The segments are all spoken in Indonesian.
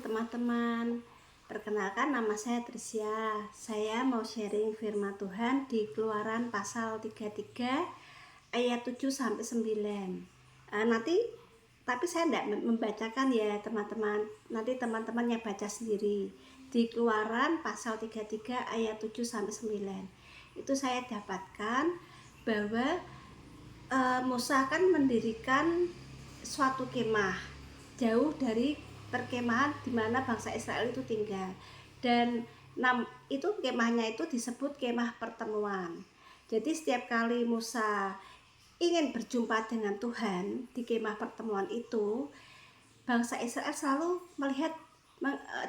teman-teman. Perkenalkan, nama saya Trisya. Saya mau sharing firman Tuhan di Keluaran pasal 33 ayat 7 sampai 9. Tapi saya tidak membacakan ya teman-teman. Nanti teman-teman yang baca sendiri. Di Keluaran pasal 33 ayat 7 sampai 9. Itu saya dapatkan bahwa Musa akan mendirikan suatu kemah jauh dari perkemahan di mana bangsa Israel itu tinggal, dan itu kemahnya itu disebut kemah pertemuan. Jadi setiap kali Musa ingin berjumpa dengan Tuhan di kemah pertemuan itu, bangsa Israel selalu melihat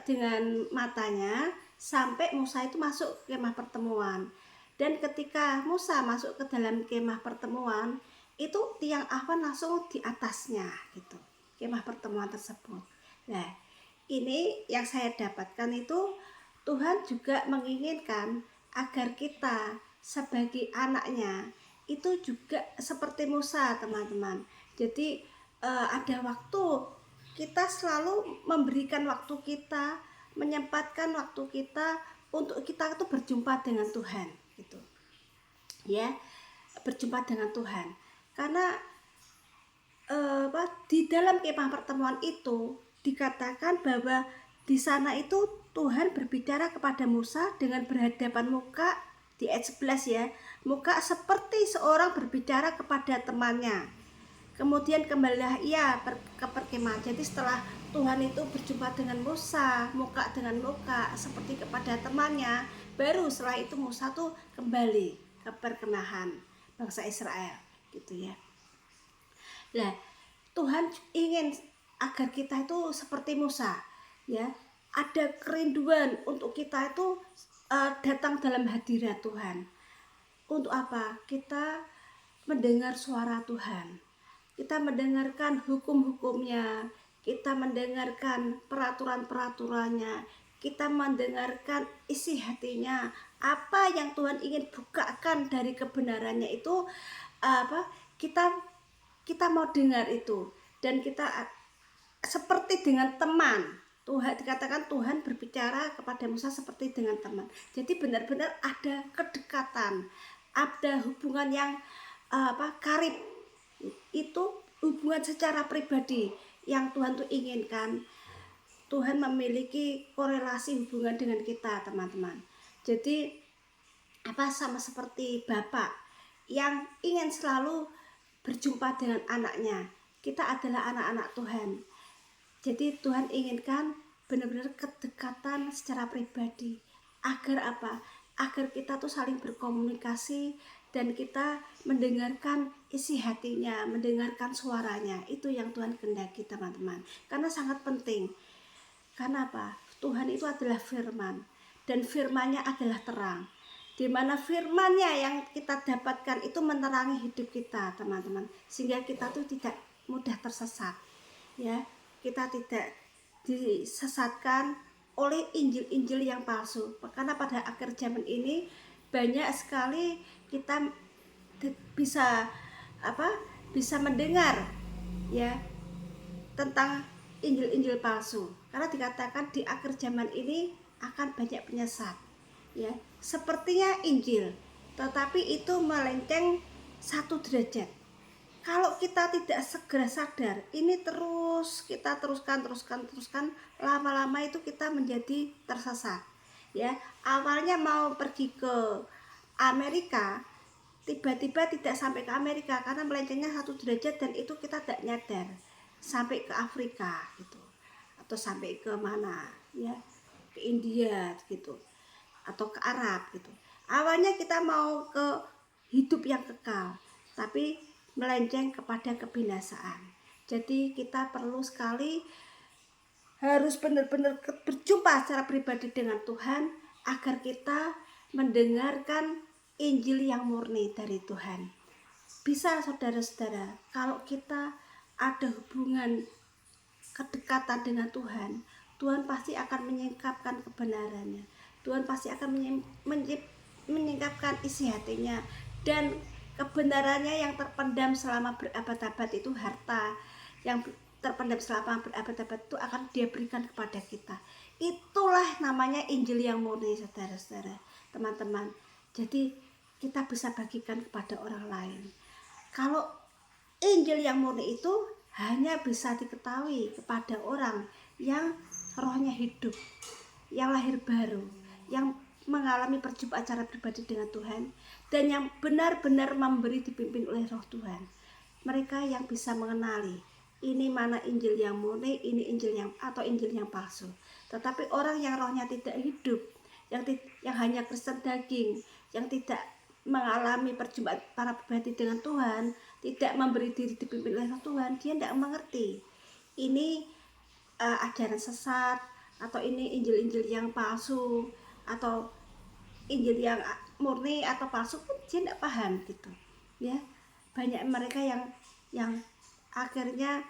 dengan matanya sampai Musa itu masuk kemah pertemuan. Dan ketika Musa masuk ke dalam kemah pertemuan, itu tiang awan langsung di atasnya gitu, kemah pertemuan tersebut. Nah, ini yang saya dapatkan itu Tuhan juga menginginkan agar kita sebagai anaknya itu juga seperti Musa, teman-teman. Jadi ada waktu kita selalu memberikan waktu kita, menyempatkan waktu kita untuk kita itu berjumpa dengan Tuhan gitu. Ya, berjumpa dengan Tuhan. Karena di dalam kemah pertemuan itu dikatakan bahwa di sana itu Tuhan berbicara kepada Musa dengan berhadapan muka, di ayat 11 ya, muka seperti seorang berbicara kepada temannya. Kemudian kembalilah ia ke perkemahan. Jadi setelah Tuhan itu berjumpa dengan Musa, muka dengan muka seperti kepada temannya, baru setelah itu Musa tuh kembali ke perkemahan bangsa Israel gitu ya. Nah, Tuhan ingin agar kita itu seperti Musa, ya. Ada kerinduan untuk kita itu datang dalam hadirat Tuhan. Untuk apa? Kita mendengar suara Tuhan. Kita mendengarkan hukum-hukumnya, kita mendengarkan peraturan-peraturannya, kita mendengarkan isi hatinya, apa yang Tuhan ingin bukakan dari kebenarannya itu kita mau dengar itu, dan kita seperti dengan teman. Tuhan dikatakan Tuhan berbicara kepada Musa seperti dengan teman. Jadi benar-benar ada kedekatan, ada hubungan yang karib. Itu hubungan secara pribadi yang Tuhan tuh inginkan. Tuhan memiliki korelasi hubungan dengan kita, teman-teman. Jadi sama seperti Bapak yang ingin selalu berjumpa dengan anaknya. Kita adalah anak-anak Tuhan. Jadi Tuhan inginkan benar-benar kedekatan secara pribadi. Agar apa? Agar kita tuh saling berkomunikasi dan kita mendengarkan isi hatinya, mendengarkan suaranya. Itu yang Tuhan kehendaki, teman-teman. Karena sangat penting. Karena apa? Tuhan itu adalah firman, dan firman-Nya adalah terang. Di mana firman-Nya yang kita dapatkan itu menerangi hidup kita, teman-teman. Sehingga kita tuh tidak mudah tersesat. Ya, kita tidak disesatkan oleh injil-injil yang palsu. Karena pada akhir zaman ini banyak sekali kita bisa mendengar ya tentang injil-injil palsu. Karena dikatakan di akhir zaman ini akan banyak penyesat. Ya, sepertinya Injil, tetapi itu melenceng 1 derajat. Kalau kita tidak segera sadar, ini kita teruskan, lama-lama itu kita menjadi tersesat. Ya, awalnya mau pergi ke Amerika, tiba-tiba tidak sampai ke Amerika karena melencengnya 1 derajat, dan itu kita tidak nyadar sampai ke Afrika gitu, atau sampai ke mana ya, ke India gitu, atau ke Arab gitu. Awalnya kita mau ke hidup yang kekal, tapi melenceng kepada kebinasaan. Jadi kita perlu sekali harus benar-benar berjumpa secara pribadi dengan Tuhan agar kita mendengarkan Injil yang murni dari Tuhan. Bisa saudara-saudara, kalau kita ada hubungan kedekatan dengan Tuhan, Tuhan pasti akan menyingkapkan kebenarannya. Tuhan pasti akan menyingkapkan isi hatinya, dan kebenarannya yang terpendam selama berabad-abad itu harta yang terpendam selama berabad-abad itu akan dia berikan kepada kita. Itulah namanya Injil yang murni, saudara-saudara, teman-teman. Jadi kita bisa bagikan kepada orang lain. Kalau Injil yang murni itu hanya bisa diketahui kepada orang yang rohnya hidup, yang lahir baru, yang mengalami perjumpaan secara pribadi dengan Tuhan, dan yang benar-benar memberi dipimpin oleh Roh Tuhan. Mereka yang bisa mengenali ini mana Injil yang murni, ini Injil yang atau Injil yang palsu. Tetapi orang yang rohnya tidak hidup, yang hanya Kristen daging, yang tidak mengalami perjumpaan para pribadi dengan Tuhan, tidak memberi diri dipimpin oleh Tuhan, dia tidak mengerti ini ajaran sesat, atau ini Injil-Injil yang palsu, atau Injil yang murni atau palsu pun dia tidak paham gitu ya. Banyak mereka yang akhirnya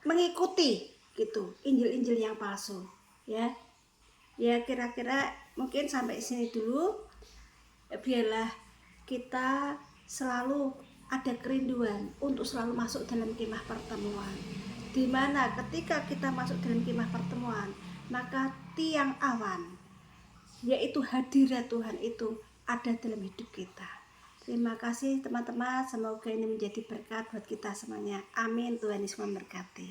mengikuti gitu Injil-Injil yang palsu ya. Ya kira-kira mungkin sampai sini dulu. Biarlah kita selalu ada kerinduan untuk selalu masuk dalam kemah pertemuan, di mana ketika kita masuk dalam kemah pertemuan, maka tiang awan, yaitu hadirat Tuhan itu ada dalam hidup kita. Terima kasih teman-teman, semoga ini menjadi berkat buat kita semuanya. Amin. Tuhan Yesus memberkati.